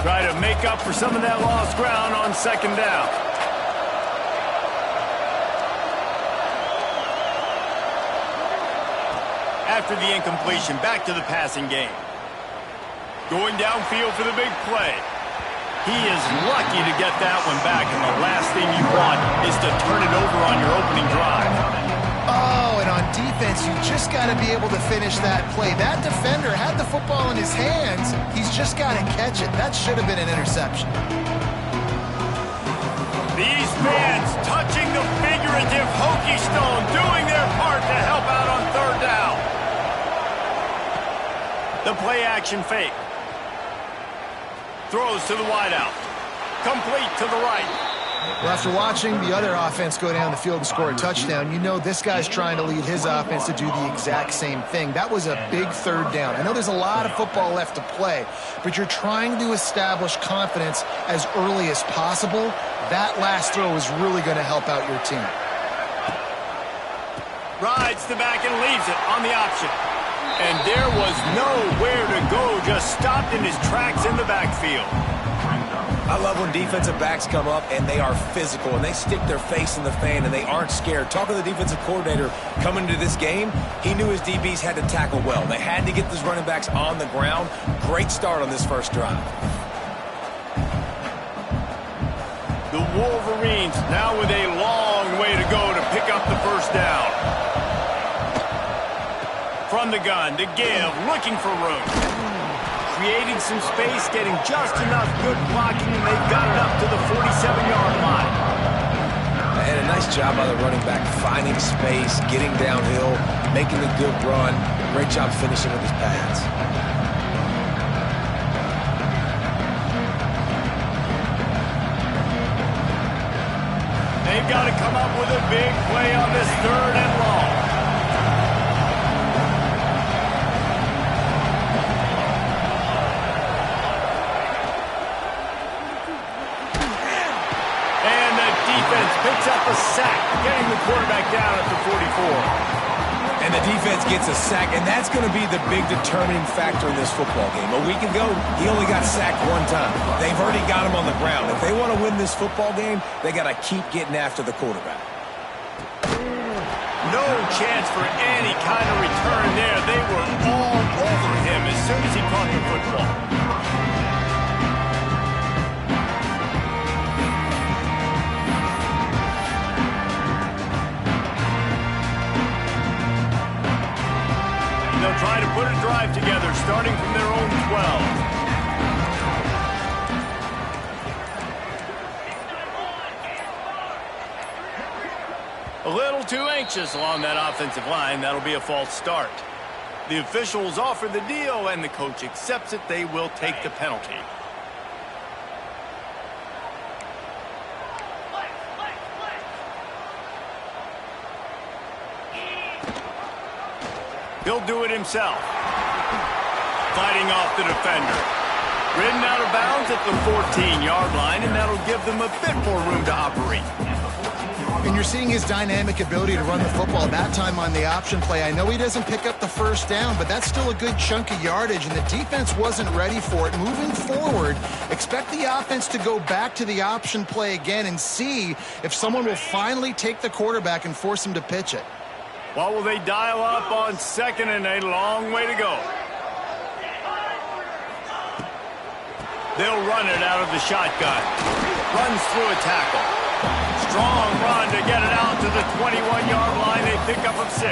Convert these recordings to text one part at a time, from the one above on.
Try to make up for some of that lost ground on second down. After the incompletion, back to the passing game. Going downfield for the big play. He is lucky to get that one back, and the last thing you want is to turn it over on your opening drive. Oh, and on defense, you just got to be able to finish that play. That defender had the football in his hands. He's just got to catch it. That should have been an interception. These fans touching the figurative hokey stone, doing their part to help out on third down. The play-action fake. Throws to the wideout. Complete to the right. Well, after watching the other offense go down the field and score a touchdown, you know this guy's trying to lead his offense to do the exact same thing. That was a big third down. I know there's a lot of football left to play, but you're trying to establish confidence as early as possible. That last throw is really going to help out your team. Rides the back and leaves it on the option. And there was nowhere to go, just stopped in his tracks in the backfield. I love when defensive backs come up and they are physical and they stick their face in the fan and they aren't scared. Talking to the defensive coordinator coming into this game, he knew his DBs had to tackle well. They had to get those running backs on the ground. Great start on this first drive. The Wolverines now with a long way to go to pick up the first down. From the gun to give, looking for room. Creating some space, getting just enough good blocking, and they've got it up to the 47-yard line. And a nice job by the running back, finding space, getting downhill, making a good run. Great job finishing with his pads. They've got to come up with a big play on this third and long. Picks up a sack, getting the quarterback down at the 44. And the defense gets a sack, and that's going to be the big determining factor in this football game. A week ago, he only got sacked one time. They've already got him on the ground. If they want to win this football game, they got to keep getting after the quarterback. No chance for any kind of return there. They were all over him as soon as he caught the football. They'll try to put a drive together, starting from their own 12. A little too anxious along that offensive line. That'll be a false start. The officials offer the deal, and the coach accepts it. They will take the penalty. He'll do it himself. Fighting off the defender. Ridden out of bounds at the 14-yard line, and that'll give them a bit more room to operate. And you're seeing his dynamic ability to run the football, that time on the option play. I know he doesn't pick up the first down, but that's still a good chunk of yardage, and the defense wasn't ready for it. Moving forward, expect the offense to go back to the option play again and see if someone will finally take the quarterback and force him to pitch it. What will they dial up on second and a long way to go? They'll run it out of the shotgun. Runs through a tackle. Strong run to get it out to the 21-yard line. They pick up of 6.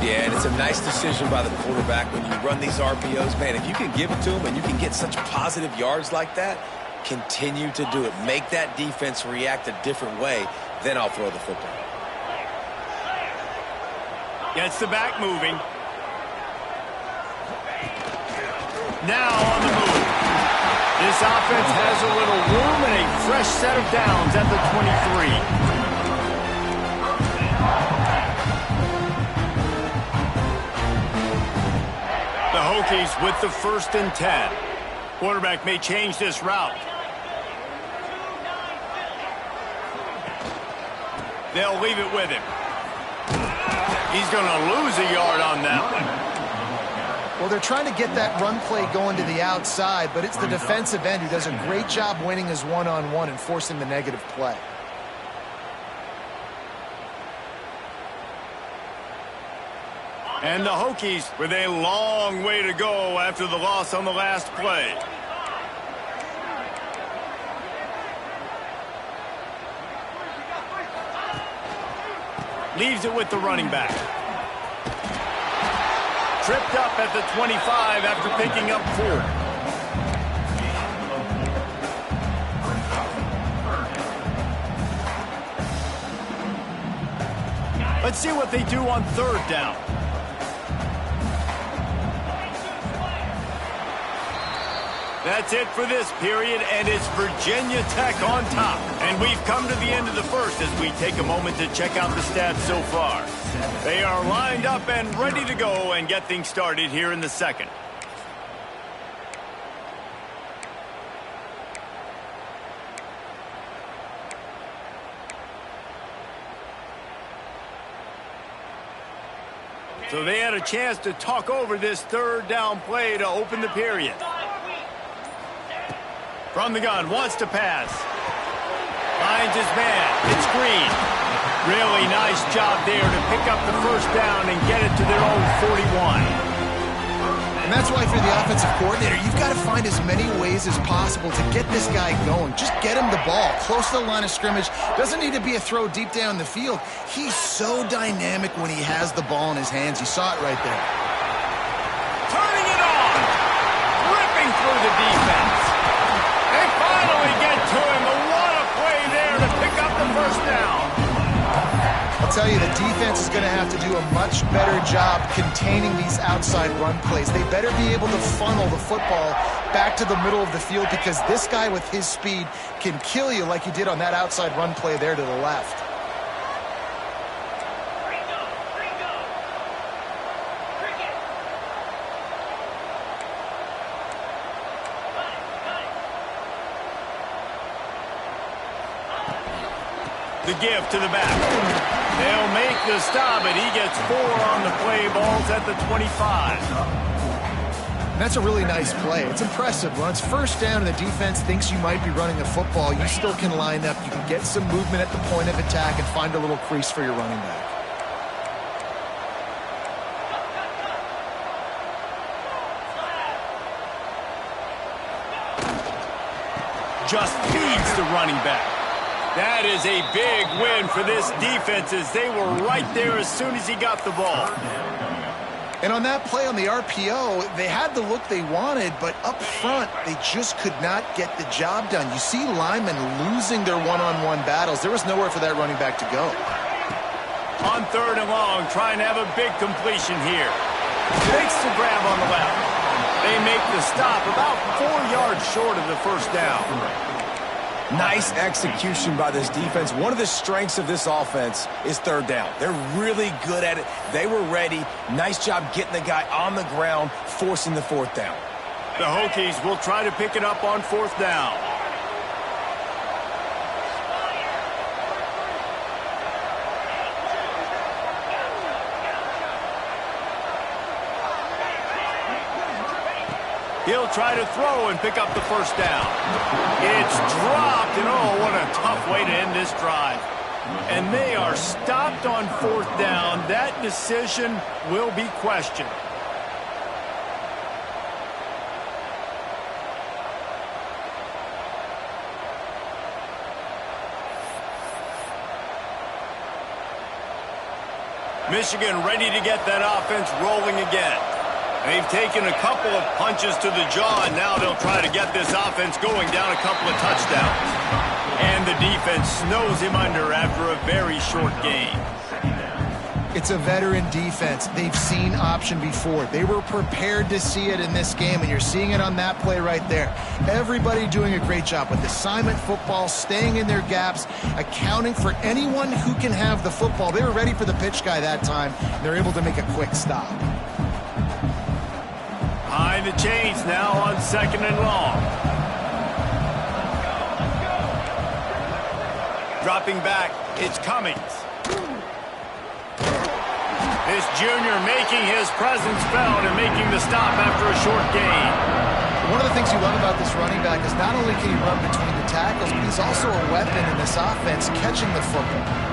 Yeah, and it's a nice decision by the quarterback when you run these RPOs. Man, if you can give it to them and you can get such positive yards like that, continue to do it. Make that defense react a different way, then I'll throw the football. Gets the back moving. Now on the move. This offense has a little room and a fresh set of downs at the 23. The Hokies with the 1st and 10. Quarterback may change this route. They'll leave it with him. He's going to lose a yard on that one. Well, they're trying to get that run play going to the outside, but it's the defensive end who does a great job winning his one-on-one and forcing the negative play. And the Hokies with a long way to go after the loss on the last play. Leaves it with the running back. Tripped up at the 25 after picking up 4. Let's see what they do on 3rd down. That's it for this period, and it's Virginia Tech on top. And we've come to the end of the first as we take a moment to check out the stats so far. They are lined up and ready to go and get things started here in the second. So they had a chance to talk over this 3rd down play to open the period. From the gun, wants to pass. Finds his man. It's Green. Really nice job there to pick up the 1st down and get it to their own 41. And that's why if you're the offensive coordinator, you've got to find as many ways as possible to get this guy going. Just get him the ball close to the line of scrimmage. Doesn't need to be a throw deep down the field. He's so dynamic when he has the ball in his hands. You saw it right there. Turning it on. Ripping through the defense. They finally get to him. But what a play there to pick up the 1st down. I'll tell you, the defense is going to have to do a much better job containing these outside run plays. They better be able to funnel the football back to the middle of the field because this guy with his speed can kill you like he did on that outside run play there to the left. The give to the back. They'll make the stop, and he gets 4 on the play. Ball's at the 25. That's a really nice play. It's impressive. When it's 1st down and the defense thinks you might be running a football, you still can line up. You can get some movement at the point of attack and find a little crease for your running back. Just feeds the running back. That is a big win for this defense as they were right there as soon as he got the ball. And on that play on the RPO, they had the look they wanted, but up front, they just could not get the job done. You see linemen losing their one-on-one battles. There was nowhere for that running back to go. On 3rd and long, trying to have a big completion here. Makes the grab on the left. They make the stop about 4 yards short of the 1st down. Nice execution by this defense. One of the strengths of this offense is 3rd down. They're really good at it. They were ready. Nice job getting the guy on the ground, forcing the 4th down. The Hokies will try to pick it up on 4th down. He'll try to throw and pick up the 1st down. It's dropped, and oh, what a tough way to end this drive. And they are stopped on 4th down. That decision will be questioned. Michigan ready to get that offense rolling again. They've taken a couple of punches to the jaw, and now they'll try to get this offense going down a couple of touchdowns. And the defense snows him under after a very short game. It's a veteran defense. They've seen option before. They were prepared to see it in this game, and you're seeing it on that play right there. Everybody doing a great job with assignment football, staying in their gaps, accounting for anyone who can have the football. They were ready for the pitch guy that time. They're able to make a quick stop. Behind the chains now on 2nd and long. Dropping back, it's Cummings. This junior making his presence felt and making the stop after a short gain. One of the things you love about this running back is not only can he run between the tackles, but he's also a weapon in this offense catching the football.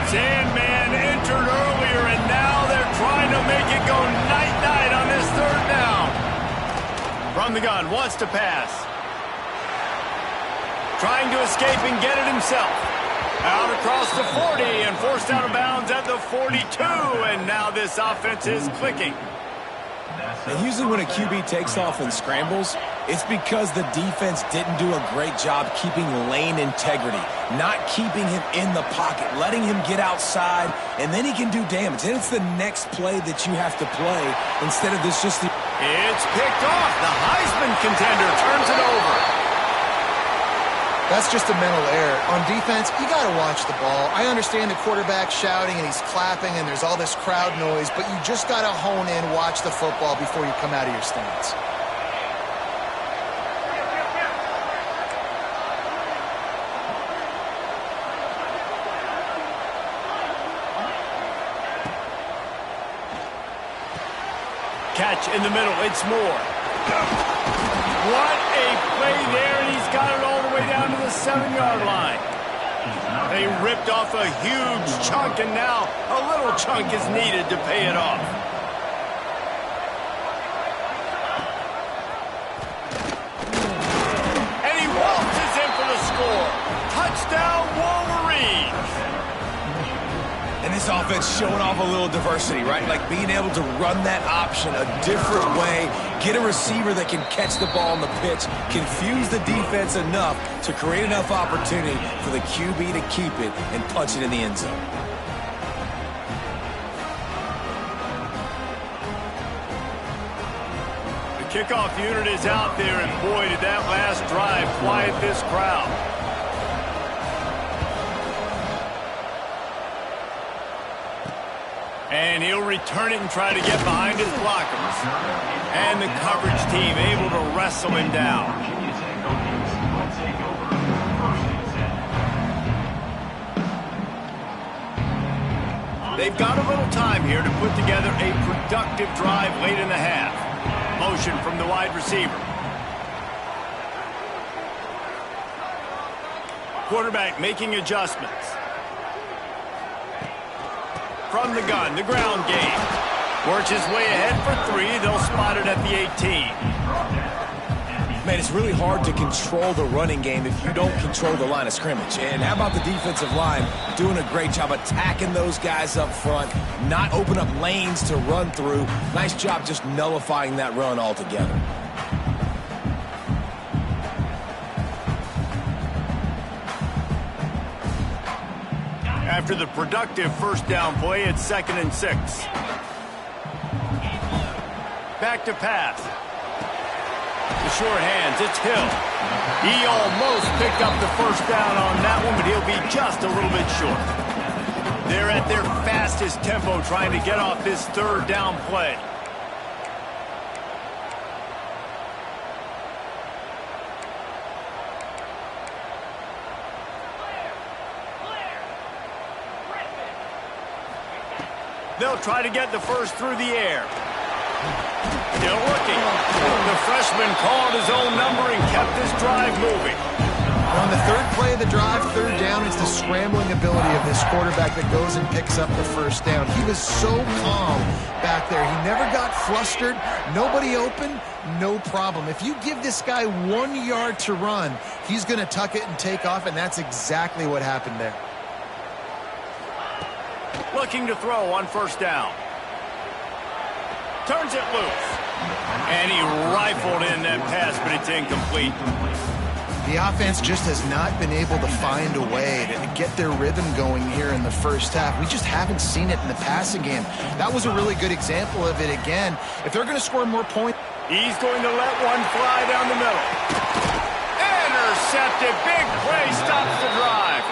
Sandman entered earlier, and now they're trying to make it go night-night on this third down. From the gun, wants to pass. Trying to escape and get it himself. Out across the 40 and forced out of bounds at the 42, and now this offense is clicking. And usually when a QB takes off and scrambles, it's because the defense didn't do a great job keeping lane integrity, not keeping him in the pocket, letting him get outside, and then he can do damage. And it's the next play that you have to play instead of this just... It's picked off. The Heisman contender turns it over. That's just a mental error. On defense, you got to watch the ball. I understand the quarterback shouting and he's clapping and there's all this crowd noise, but you just got to hone in, watch the football before you come out of your stance. Catch in the middle. It's Moore. What a play there, and he's got it all the way down to the 7-yard line. They ripped off a huge chunk, and now a little chunk is needed to pay it off. And he waltzes in for the score. Touchdown, Wolverines. And this offense showing off a little diversity, right? Like being able to run that option a different way, get a receiver that can catch the ball on the pitch, confuse the defense enough to create enough opportunity for the QB to keep it and punch it in the end zone. The kickoff unit is out there, and boy, did that last drive quiet this crowd. And he'll return it and try to get behind his blockers. And the coverage team able to wrestle him down. They've got a little time here to put together a productive drive late in the half. Motion from the wide receiver. Quarterback making adjustments. From the gun, the ground game. Works his way ahead for 3. They'll spot it at the 18. Man, it's really hard to control the running game if you don't control the line of scrimmage. And how about the defensive line doing a great job attacking those guys up front, not open up lanes to run through. Nice job just nullifying that run altogether. After the productive first down play, it's 2nd and 6. Back to pass. The short hands, it's Hill. He almost picked up the first down on that one, but he'll be just a little bit short. They're at their fastest tempo trying to get off this third down play. They'll try to get the first through the air. Still looking. The freshman called his own number and kept this drive moving. On the third play of the drive, third down, it's the scrambling ability of this quarterback that goes and picks up the first down. He was so calm back there. He never got flustered. Nobody open, no problem. If you give this guy 1 yard to run, he's going to tuck it and take off, and that's exactly what happened there. Looking to throw on first down. Turns it loose. And he rifled in that pass, but it's incomplete. The offense just has not been able to find a way to get their rhythm going here in the first half. We just haven't seen it in the passing game. That was a really good example of it again. If they're going to score more points... He's going to let one fly down the middle. Intercepted. Big play stops the drive.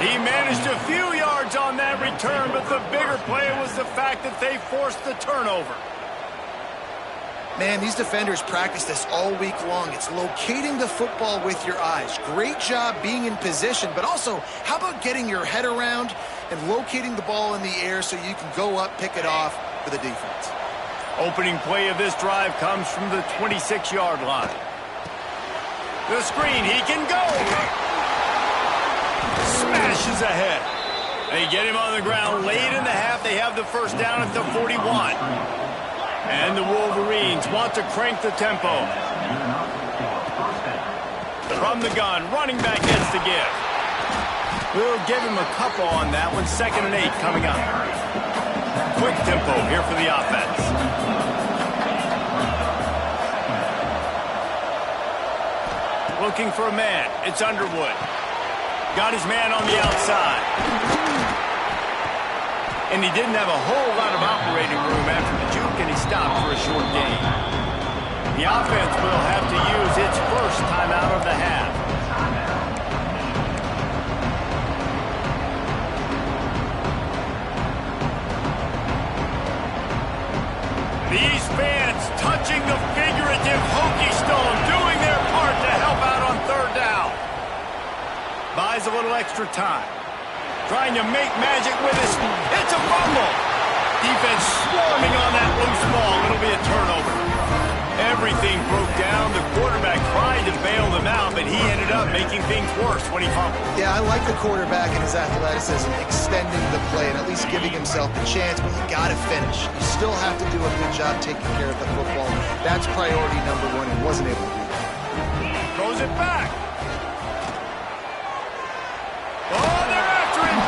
He managed a few yards on that return. return, but the bigger play was the fact that they forced the turnover. Man, these defenders practice this all week long. It's locating the football with your eyes. Great job being in position, but also, how about getting your head around and locating the ball in the air so you can go up, pick it off for the defense. Opening play of this drive comes from the 26-yard line. The screen, he can go. Smashes ahead. They get him on the ground late in the half. They have the first down at the 41. And the Wolverines want to crank the tempo. From the gun, running back gets the give. We'll give him a couple on that one. 2nd and 8 coming up. Quick tempo here for the offense. Looking for a man. It's Underwood. Got his man on the outside. And he didn't have a whole lot of operating room after the juke, and he stopped for a short gain. The offense will have to use its first timeout of the half. These fans touching the figurative hokey stone, doing their part to help out on 3rd down. Buys a little extra time. Trying to make magic with his... It's a fumble! Defense swarming on that loose ball. It'll be a turnover. Everything broke down. The quarterback tried to bail them out, but he ended up making things worse when he fumbled. Yeah, I like the quarterback and his athleticism, extending the play and at least giving himself the chance, but you got to finish. You still have to do a good job taking care of the football. That's priority number 1, and wasn't able to do that. Throws it back. Oh, they're after him.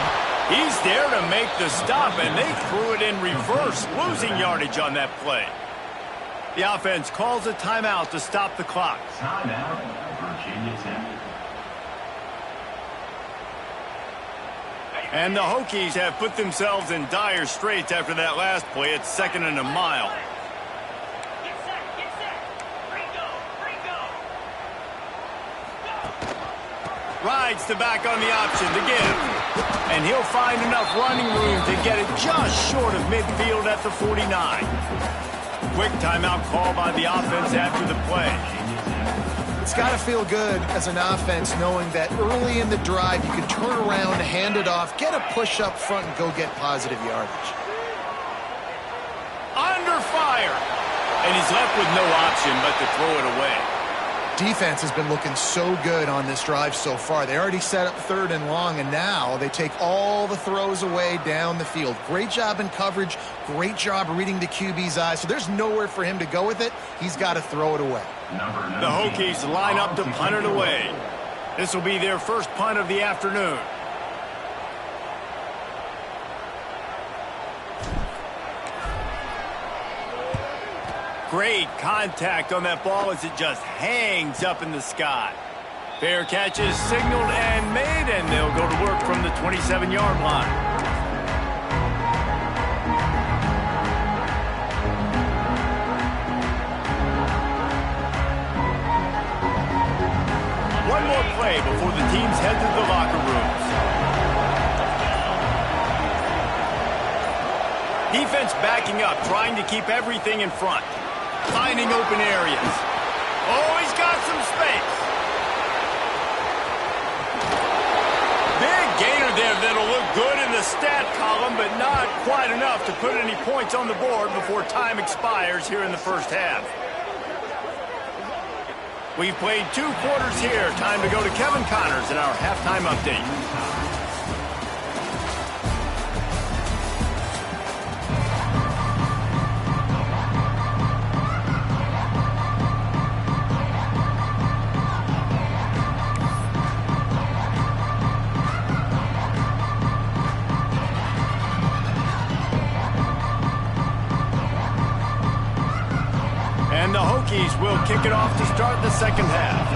He's there to make the stop, and they threw it in reverse, losing yardage on that play. The offense calls a timeout to stop the clock. Timeout, Virginia Tech. And the Hokies have put themselves in dire straits after that last play. It's 2nd and a mile. Get set. Bring go. Rides the back on the option to give. And he'll find enough running room to get it just short of midfield at the 49. Quick timeout call by the offense after the play. It's got to feel good as an offense knowing that early in the drive you can turn around, hand it off, get a push up front, and go get positive yardage. Under fire. And he's left with no option but to throw it away. Defense has been looking so good on this drive so far. They already set up 3rd and long, and now they take all the throws away down the field. Great job in coverage. Great job reading the QB's eyes. So there's nowhere for him to go with it. He's got to throw it away. The Hokies line up to punt it away. This will be their first punt of the afternoon. Great contact on that ball as it just hangs up in the sky. Fair catch is signaled and made, and they'll go to work from the 27-yard line. One more play before the teams head to the locker rooms. Defense backing up, trying to keep everything in front. Finding open areas. Oh, he's got some space. Big gainer there that'll look good in the stat column, but not quite enough to put any points on the board before time expires here in the first half. We've played 2 quarters here. Time to go to Kevin Connors in our halftime update. And the Hokies will kick it off to start the second half.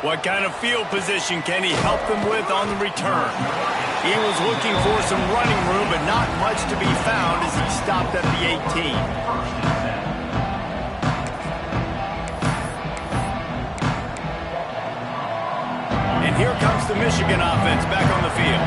What kind of field position can he help them with on the return? He was looking for some running room, but not much to be found as he stopped at the 18. Here comes the Michigan offense back on the field.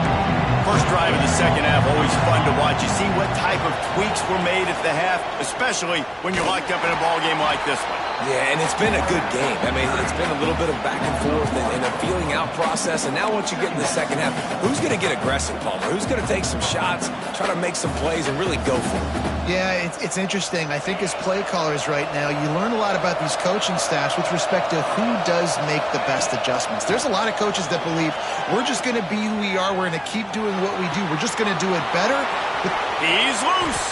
First drive of the second half, always fun to watch. You see what type of tweaks were made at the half, especially when you're locked up in a ball game like this one. Yeah, and it's been a good game. I mean, it's been a little bit of back and forth and a feeling out process. And now once you get in the second half, who's going to get aggressive, Palmer? Who's going to take some shots, try to make some plays, and really go for it? Yeah, it's interesting. I think as play callers right now, you learn a lot about these coaching staffs with respect to who does make the best adjustments. There's a lot of coaches that believe we're just going to be who we are. We're going to keep doing what we do. We're just going to do it better. He's loose.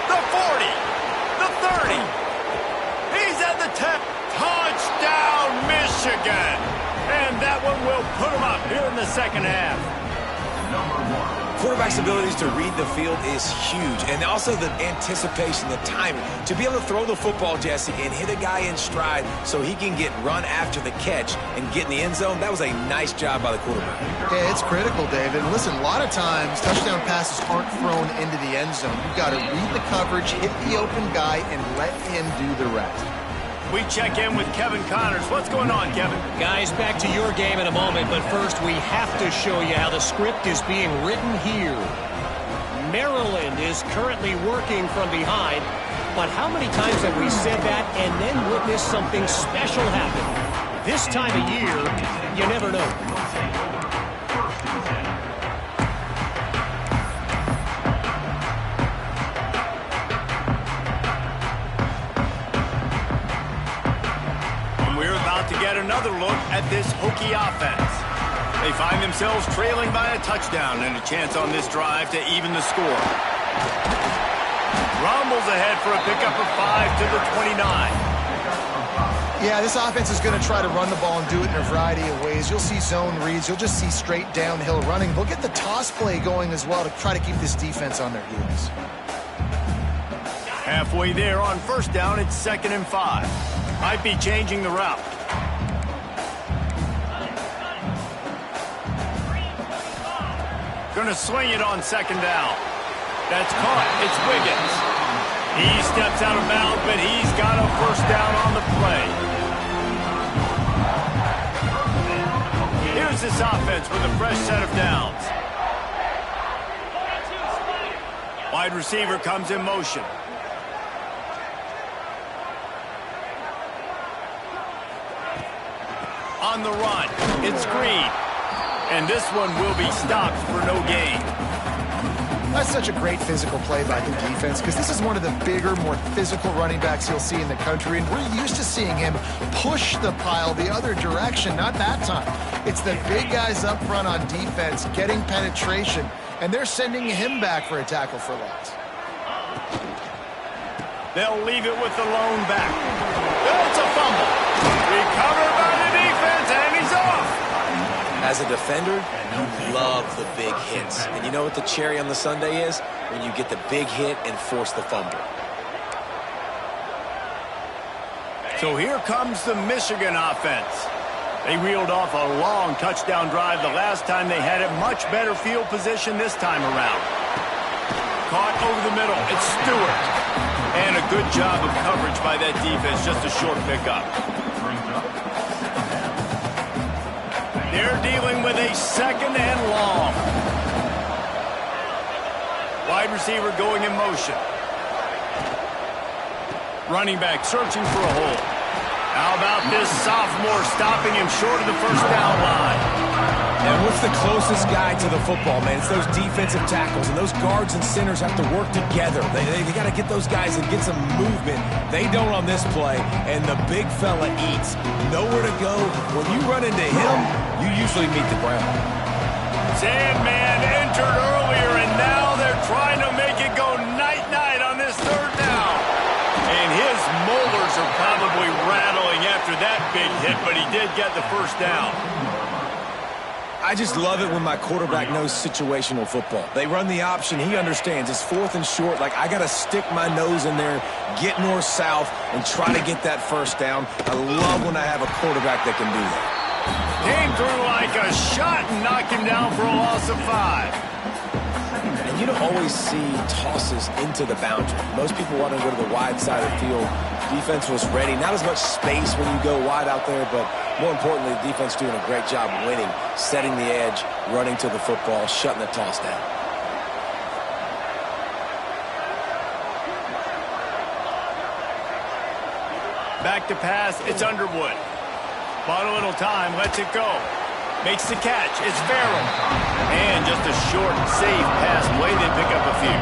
The 40. The 30. He's at the 10. Touchdown, Michigan. And that one will put him up here in the second half. Quarterback's abilities to read the field is huge, and also the anticipation, the timing. To be able to throw the football, Jesse, and hit a guy in stride so he can get run after the catch and get in the end zone, that was a nice job by the quarterback. Yeah, it's critical, David. And listen, a lot of times touchdown passes aren't thrown into the end zone. You've got to read the coverage, hit the open guy, and let him do the rest. We check in with Kevin Connors. What's going on, Kevin? Guys, back to your game in a moment, but first we have to show you how the script is being written here. Maryland is currently working from behind, but how many times have we said that and then witnessed something special happen? This time of year, you never know. To get another look at this Hokie offense. They find themselves trailing by a touchdown and a chance on this drive to even the score. Rumbles ahead for a pickup of 5 to the 29. Yeah, this offense is going to try to run the ball and do it in a variety of ways. You'll see zone reads. You'll just see straight downhill running. They'll get the toss play going as well to try to keep this defense on their heels. Halfway there on first down, it's 2nd and 5. Might be changing the route. Going to swing it on 2nd down. That's caught. It's Wiggins. He steps out of bounds, but he's got a first down on the play. Here's this offense with a fresh set of downs. Wide receiver comes in motion. On the run, it's Green. And this one will be stopped for no gain. That's such a great physical play by the defense because this is one of the bigger, more physical running backs you'll see in the country. And we're used to seeing him push the pile the other direction, not that time. It's the big guys up front on defense getting penetration, and they're sending him back for a tackle for loss. They'll leave it with the lone back. It's a fumble. Recovered by the defense, and he's off. As a defender, you love the big hits. And you know what the cherry on the sundae is? When you get the big hit and force the fumble. So here comes the Michigan offense. They reeled off a long touchdown drive the last time they had it. Much better field position this time around. Caught over the middle. It's Stewart. And a good job of coverage by that defense. Just a short pickup. They're dealing with a 2nd and long. Wide receiver going in motion. Running back searching for a hole. How about this sophomore stopping him short of the first down line? And what's the closest guy to the football, man? It's those defensive tackles, and those guards and centers have to work together. They got to get those guys and get some movement. They don't on this play, and the big fella eats. Nowhere to go. When you run into him, you usually meet the ground. Sandman entered earlier, and now they're trying to make it go night-night on this 3rd down. And his molars are probably rattling after that big hit, but he did get the first down. I just love it when my quarterback knows situational football. They run the option. He understands. It's 4th and short. Like, I got to stick my nose in there, get north-south, and try to get that first down. I love when I have a quarterback that can do that. Came through like a shot and knocked him down for a loss of 5. And you don't always see tosses into the boundary. Most people want to go to the wide side of the field. Defense was ready. Not as much space when you go wide out there, but more importantly, the defense doing a great job winning, setting the edge, running to the football, shutting the toss down. Back to pass, it's Underwood. Bought a little time, lets it go. Makes the catch, it's Farrell. And just a short, safe pass away, they pick up a few.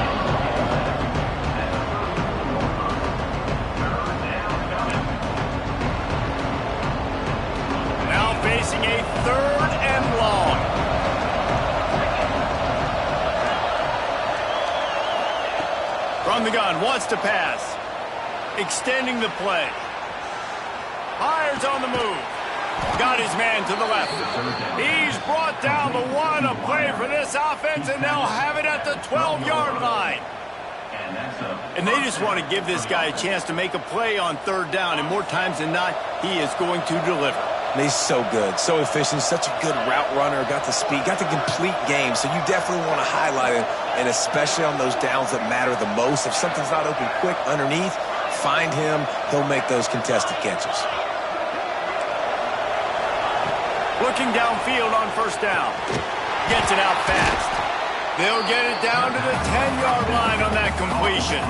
Now facing a 3rd and long. From the gun, wants to pass. Extending the play. Fires on the move. Got his man to the left. He's brought down the one. A play for this offense, and they'll have it at the 12-yard line. And they just want to give this guy a chance to make a play on 3rd down, and more times than not, he is going to deliver. And he's so good, so efficient, such a good route runner, got the speed, got the complete game, so you definitely want to highlight it, and especially on those downs that matter the most. If something's not open quick underneath, find him, he'll make those contested catches. Looking downfield on 1st down. Gets it out fast. They'll get it down to the 10-yard line on that completion.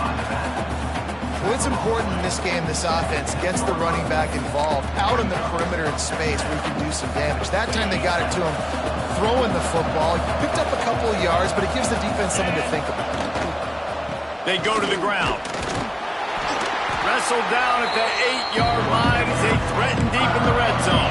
Well, it's important in this game, this offense gets the running back involved out on the perimeter in space where he can do some damage. That time they got it to him throwing the football. Picked up a couple of yards, but it gives the defense something to think about. They go to the ground. Wrestled down at the 8-yard line as they threaten deep in the red zone.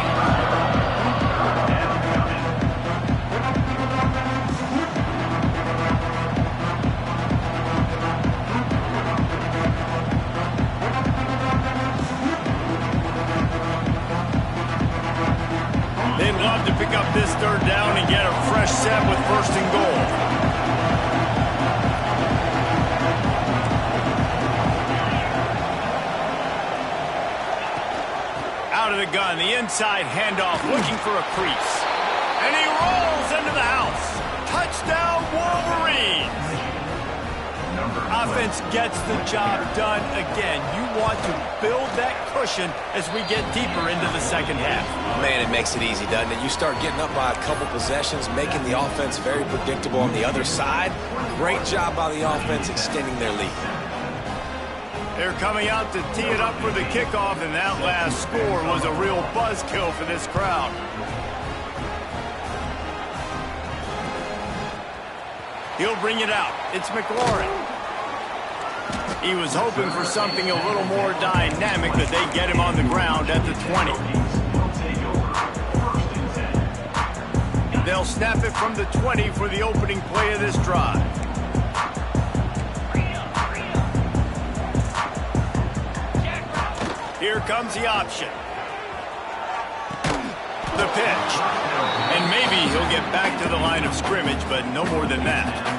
They'd love to pick up this 3rd down and get a fresh set with 1st and goal. Out of the gun, the inside handoff, looking for a crease. And he rolls into the house. Touchdown, Wolverines! Offense gets the job done again. You want to build that cushion as we get deeper into the 2nd half. Man, it makes it easy, doesn't it? You start getting up by a couple possessions, making the offense very predictable on the other side. Great job by the offense extending their lead. They're coming out to tee it up for the kickoff, and that last score was a real buzzkill for this crowd. He'll bring it out. It's McLaurin. He was hoping for something a little more dynamic, that they get him on the ground at the 20. They'll snap it from the 20 for the opening play of this drive. Here comes the option. The pitch. And maybe he'll get back to the line of scrimmage, but no more than that.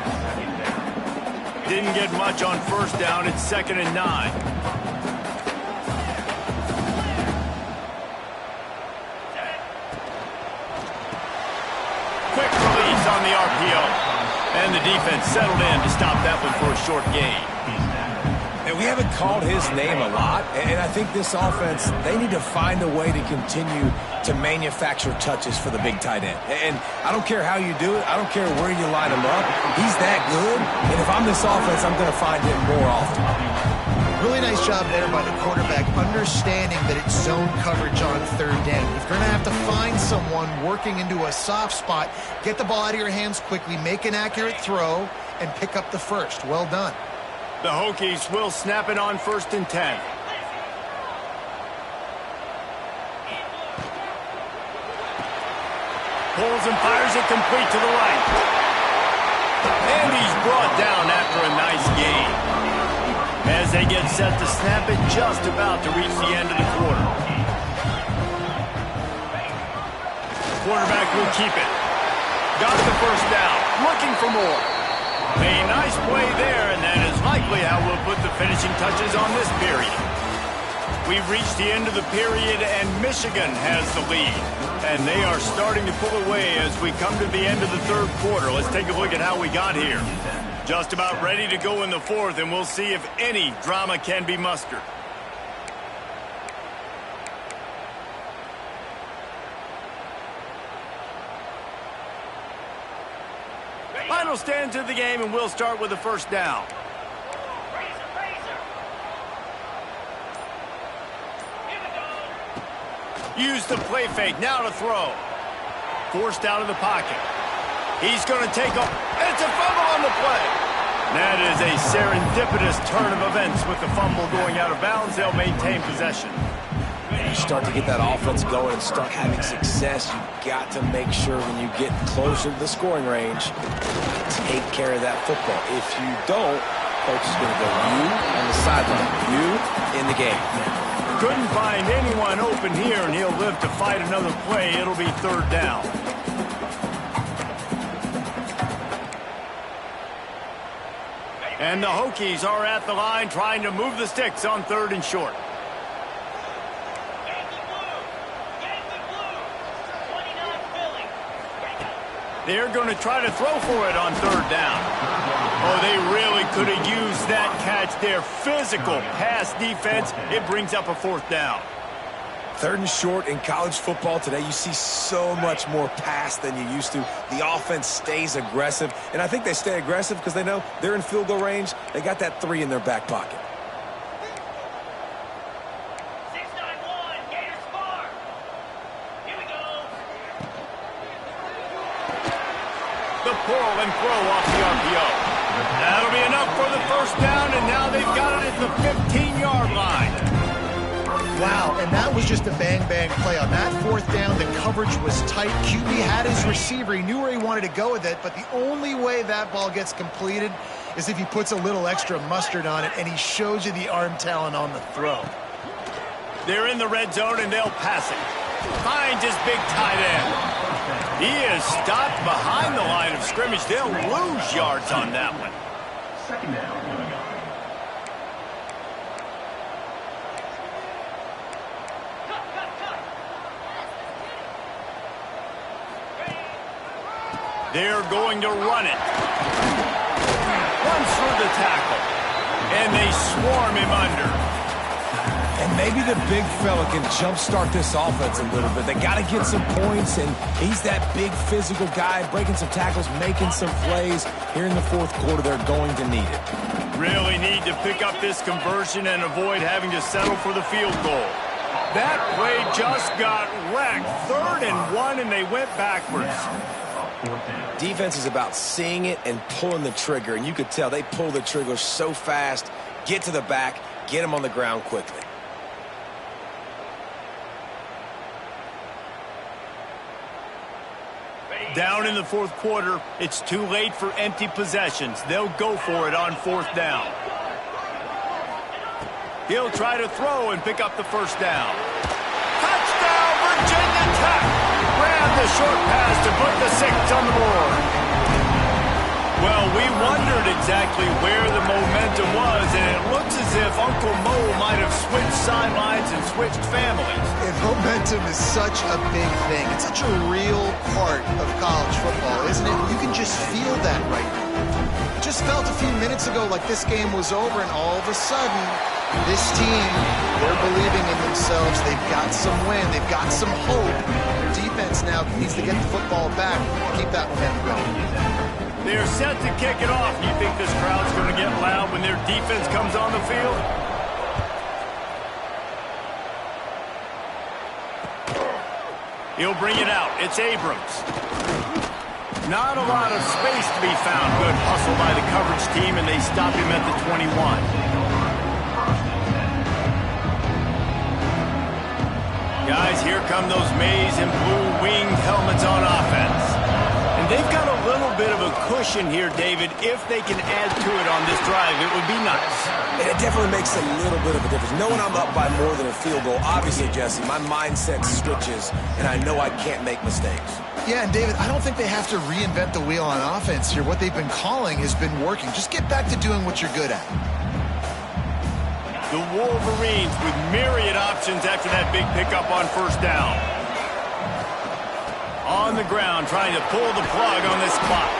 Didn't get much on 1st down. It's 2nd and 9. Quick release on the RPO. And the defense settled in to stop that one for a short gain. And we haven't called his name a lot, and I think this offense, they need to find a way to continue to manufacture touches for the big tight end. And I don't care how you do it. I don't care where you line him up. He's that good, and if I'm this offense, I'm going to find him more often. Really nice job there by the quarterback, understanding that it's zone coverage on 3rd down. You're going to have to find someone working into a soft spot, get the ball out of your hands quickly, make an accurate throw, and pick up the 1st. Well done. The Hokies will snap it on 1st and 10. Pulls and fires it complete to the right. And he's brought down after a nice gain. As they get set to snap it, just about to reach the end of the quarter. Quarterback will keep it. Got the 1st down. Looking for more. A nice play there, and that is likely how we'll put the finishing touches on this period. We've reached the end of the period, and Michigan has the lead. And they are starting to pull away as we come to the end of the third quarter. Let's take a look at how we got here. Just about ready to go in the fourth, and we'll see if any drama can be mustered. Final stand to the game, and we'll start with the first down. Use the play fake, now to throw. Forced out of the pocket. He's going to take off. It's a fumble on the play. That is a serendipitous turn of events with the fumble going out of bounds. They'll maintain possession. You start to get that offense going and start having success, you've got to make sure when you get closer to the scoring range, take care of that football. If you don't, coach is going to go you on the sideline, you in the game. Couldn't find anyone open here, and he'll live to fight another play. It'll be third down. And the Hokies are at the line trying to move the sticks on third and short. They're going to try to throw for it on third down. Oh, they really could have used that catch there. Physical pass defense. It brings up a fourth down. Third and short in college football today, you see so much more pass than you used to. The offense stays aggressive, and I think they stay aggressive because they know they're in field goal range. They got that 3 in their back pocket. The pull and throw off the RPO. That'll be enough for the first down, and now they've got it at the 15-yard line. Wow, and that was just a bang-bang play. On that fourth down, the coverage was tight. QB had his receiver. He knew where he wanted to go with it, but the only way that ball gets completed is if he puts a little extra mustard on it, and he shows you the arm talent on the throw. They're in the red zone, and they'll pass it. Finds his big tight end. He is stopped behind the line of scrimmage. They'll lose yards on that one. Second down. They're going to run it. Runs through the tackle. And they swarm him under. And maybe the big fella can jumpstart this offense a little bit. They got to get some points, and he's that big physical guy, breaking some tackles, making some plays. Here in the fourth quarter, they're going to need it. Really need to pick up this conversion and avoid having to settle for the field goal. That play just got wrecked. 3rd and 1, and they went backwards. Defense is about seeing it and pulling the trigger, and you could tell they pull the trigger so fast, get to the back, get them on the ground quickly. Down in the fourth quarter, it's too late for empty possessions. They'll go for it on fourth down. He'll try to throw and pick up the first down. Touchdown, Virginia Tech! Grab the short pass to put the 6 on the board. Well, we wondered exactly where the momentum was, and it looks as if Uncle Mo might have switched sidelines and switched families. And momentum is such a big thing. It's such a real part of college football, isn't it? You can just feel that right now. It just felt a few minutes ago like this game was over, and all of a sudden, this team, they're believing in themselves. They've got some wind. They've got some hope. Their defense now needs to get the football back, keep that momentum going. They're set to kick it off. You think this crowd's going to get loud when their defense comes on the field? He'll bring it out. It's Abrams. Not a lot of space to be found. Good hustle by the coverage team, and they stop him at the 21. Guys, here come those maize and blue winged helmets on offense. And they've got a little bit of a cushion here, David. If they can add to it on this drive, it would be nice. And it definitely makes a little bit of a difference. Knowing I'm up by more than a field goal, obviously, Jesse, my mindset switches, and I know I can't make mistakes. Yeah, and David, I don't think they have to reinvent the wheel on offense here. What they've been calling has been working. Just get back to doing what you're good at. The Wolverines with myriad options after that big pickup on first down. On the ground, trying to pull the plug on this clock.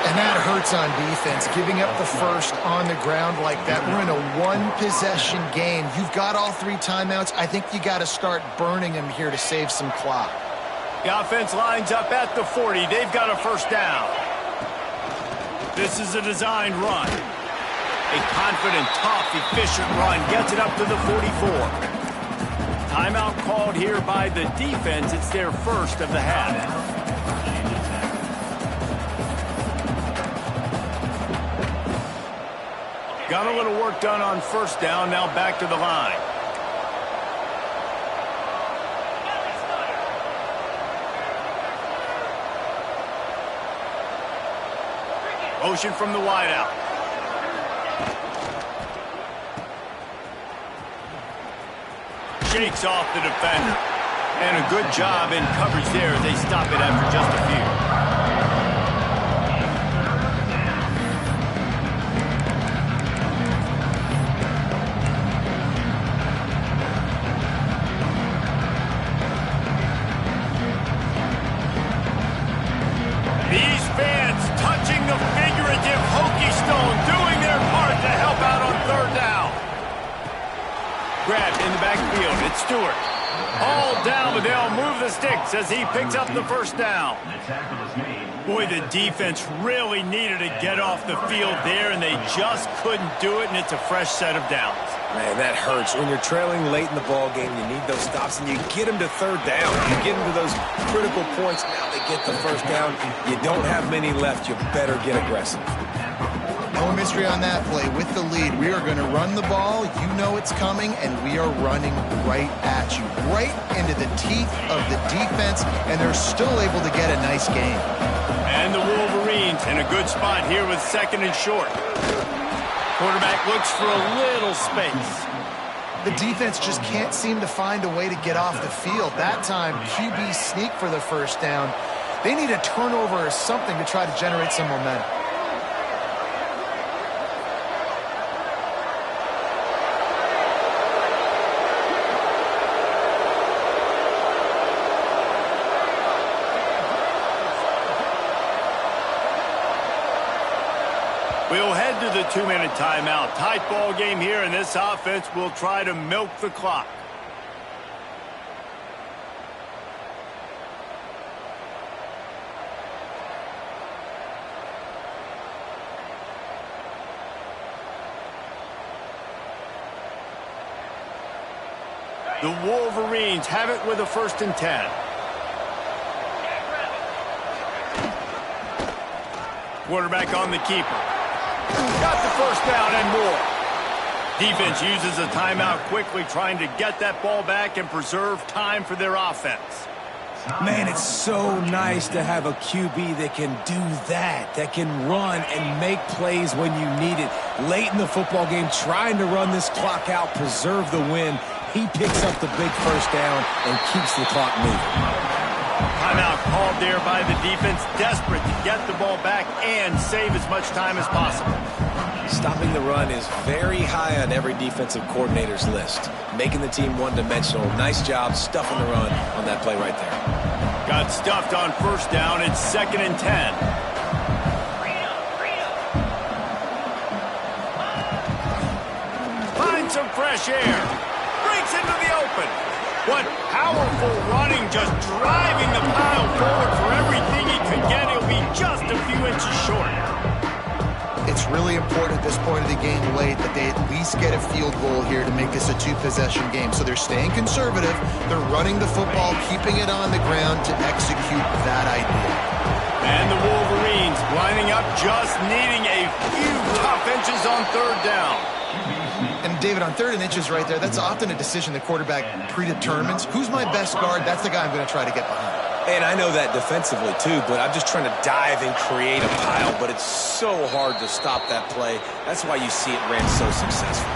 And that hurts on defense, giving up the first on the ground like that. We're in a one-possession game. You've got all 3 timeouts. I think you got to start burning them here to save some clock. The offense lines up at the 40. They've got a first down. This is a designed run. A confident, tough, efficient run gets it up to the 44. Timeout called here by the defense. It's their first of the half. Got a little work done on first down. Now back to the line. Motion from the wideout. Shakes off the defender. And a good job in coverage there as they stop it after just a few. These fans touching the figurative hokey stone, doing their part to help out on third down. Grabbed in the backfield. It's Stewart. All down, but they'll move the sticks as he picks up the first down. Boy, the defense really needed to get off the field there, and they just couldn't do it, and it's a fresh set of downs. Man, that hurts. When you're trailing late in the ball game, you need those stops, and you get them to third down. You get them to those critical points. Now they get the first down. You don't have many left. You better get aggressive. No mystery on that play. With the lead, we are going to run the ball. You know it's coming, and we are running right at you, right into the teeth of the defense, and they're still able to get a nice game. And the Wolverines in a good spot here with second and short. Quarterback looks for a little space. The defense just can't seem to find a way to get off the field. That time, QB sneak for the first down. They need a turnover or something to try to generate some momentum. We'll head to the 2-minute timeout. Tight ball game here, and this offense will try to milk the clock. The Wolverines have it with a 1st and 10. Quarterback on the keeper. Got the first down and more. Defense uses a timeout quickly, trying to get that ball back and preserve time for their offense. Man, it's so nice to have a QB that can do that can run and make plays when you need it. Late in the football game, trying to run this clock out, preserve the win. He picks up the big first down and keeps the clock moving. Timeout called there by the defense, desperate to get the ball back and save as much time as possible. Stopping the run is very high on every defensive coordinator's list. Making the team one-dimensional. Nice job stuffing the run on that play right there. Got stuffed on first down. It's 2nd and 10. Finds some fresh air. Breaks into the open. What powerful running, just driving the pile forward for everything he could get. He'll be just a few inches short. It's really important at this point of the game late that they at least get a field goal here to make this a 2-possession game. So they're staying conservative. They're running the football, keeping it on the ground to execute that idea. And the Wolverines lining up, just needing a few tough inches on third down. And David, on 3rd and inches right there, that's often a decision the quarterback predetermines. Who's my best guard? That's the guy I'm going to try to get behind. And I know that defensively, too, but I'm just trying to dive and create a pile, but it's so hard to stop that play. That's why you see it ran so successful.